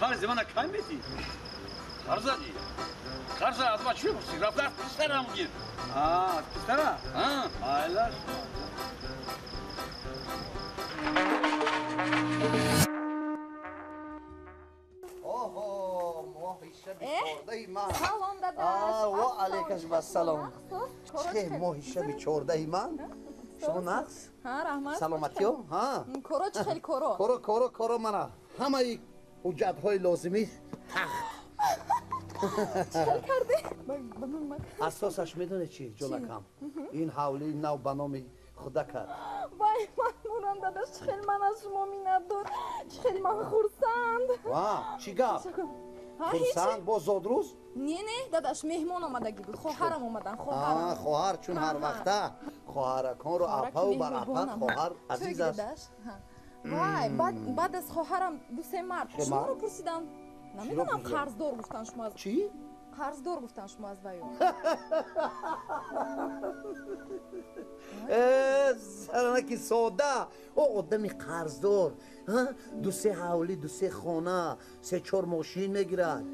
خارج من کایمیتی خارزی خارج از ما چی می‌پرسی رفت پسرم گیر پسرم آیلاش سلام داداش و علیکم السلام چه ماهی شب 14 من شما نقص ها رحمت سلامتیو ها کرو چه خیلی کرو کرو منه همه ای حجت های لازمی چل کردی اساسش میدونه چی جونکم این حولی نو به نام خدا کرد وای ممنونم داداش خیلی من از شما مینت دار خیلی من خورسند وا چی گپ خورسند با زادروز نه داداش مهمون آمدگی بود خواهرم اومدن خواهرم خواهر چون هر وقته خواهرکان رو اپا و بر اپا خواهر عزیز است وای بعد از خواهرم دو سه مرد شما رو پرسیدم نمیدونم قرضدار گفتن شما از چی؟ قرضدار گفتن شما از ویو سرانکی ساده او آدمی قرضدار دو سه حولی دو سه خانه سه چهار ماشین میگیرد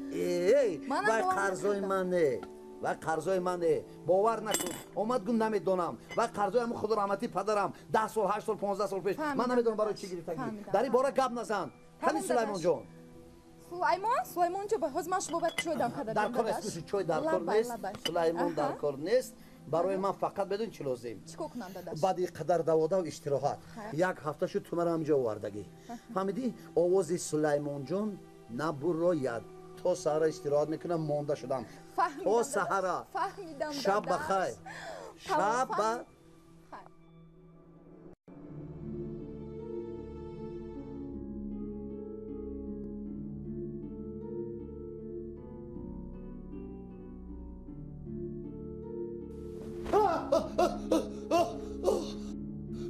وای قرضای منه باور نکن آمد گم نمیدونم و قرضای همون خدا رحمتی پدرم 10 سال 8 سال 15 سال پیش من نمیدونم برای چی گرفتگی در این باره گپ نزن همین سلیمان جان سلیمان جان باز من شما باید چوی دم کردم در کار اسمش چوی در کار نیست سلیمان در کار نیست برای من فقط بدون چی لازم چیکار کنم داداش بعد قدر دواده و استراحت یک هفته شد تو مرا همجا آوردگی فهمیدی آواز سلیمان جان نبراید تا سحر استراحت میکنم مانده شدم تا سحر فهمیدم شب بخیر شب بخیر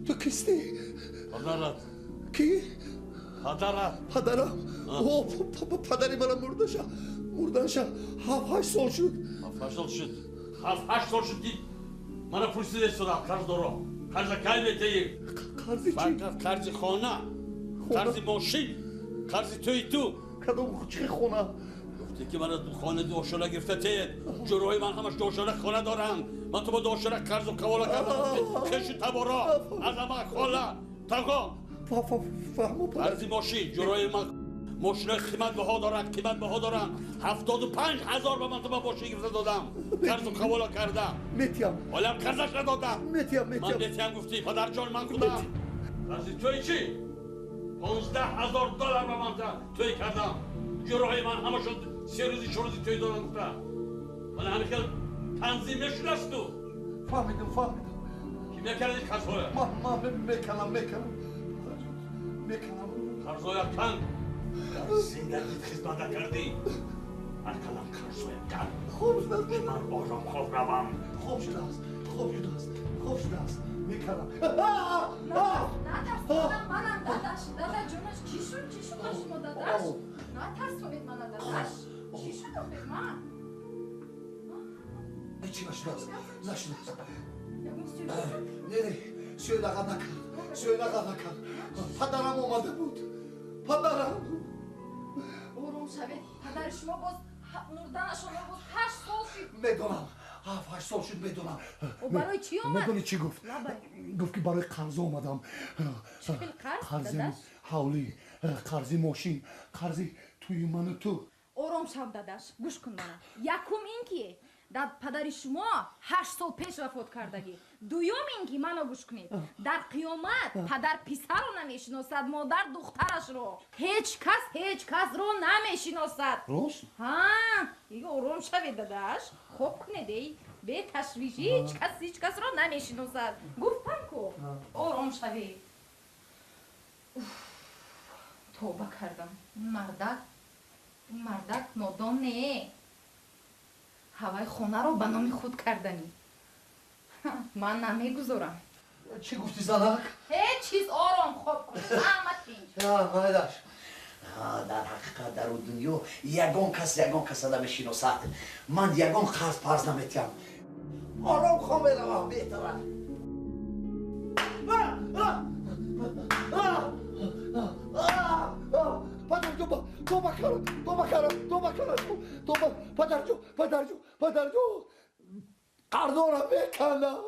تو کیستی؟ پدرت کی؟ پدرم پدری من مردنشا 7-8 سال شد 7-8 سال شد که من پرسیده شدم قرض دارم قرض کایمیتی قرضی چی؟ قرض خانه قرض ماشین قرض تو کدوم چه خونه؟ گفتی که من خانه داشاره گرفته تید جروهای من همش داشاره خانه دارم من تو با داشاره قرض و کوالا کردم خیشی تبارا از همه خاله تاگا فهمو قرض ماشین جروهای من ماشین قیمت بها دارن 75,000 به من تو با ماشین گرفته دادم قرض و کوالا کردم میتیم ولی هم قرضش ندادم میتیم من میتیم گفتی پدر جان من خودم قرض توی چی؟ 15,000 دلار به من توی کردم جروهای من همه شد 3 روزی 4 روزی توی دادم گفتم ولی همه خیلی تنظیم نشدست تو فهمیدم کی میکردی قرضهای؟ من میکنم قرضهای کن زندگیت خدمت کردی الکلام قرضهای کن خوب شد که من آرام خواب روم خوب شده است میکنم نترسونم منم داداش جونش چی شد با شما داداش نترسونید منم داداش چی شد آخه من چی نشده نه سوی لقب نکرد پدرم اومده بود آروم شوید پدر شما باز مردن شما باز 8 سال شد میدونم 7-8 سال شد میدونم و برای چی اومد؟ میدونی چی گفت؟ گفت که برای قرض اومدم قرض حولی قرض ماشین قرض توی من و تو آرام شو داداش گوش کن منم یکم این که در پدر شما 8 سال پیش وفات کردگی دوم این که منو گوش کنید در قیامت پدر پسر رو نمیشناسد مادر دخترش رو هیچ کس رو نمیشناسد راست؟ ها دیگه آرام شوید داداش خوب کنید به تشویش هیچ کس رو نمیشناسد گفتم کو آرام شوید توبه کردم این مردک نادان نه هوای خونه رو به نام خود کردنی من نمیگذارم چی گفتی زنک؟ هیچ چیز آرام خوب کن زحمت هایداش در حقیقت در اون دنیا یگان کس نمیشناسد من یگان قرض نمیتیم آرام خواه میروم بهتره پدر جو توبه کردم پدر جو قردانم بکنم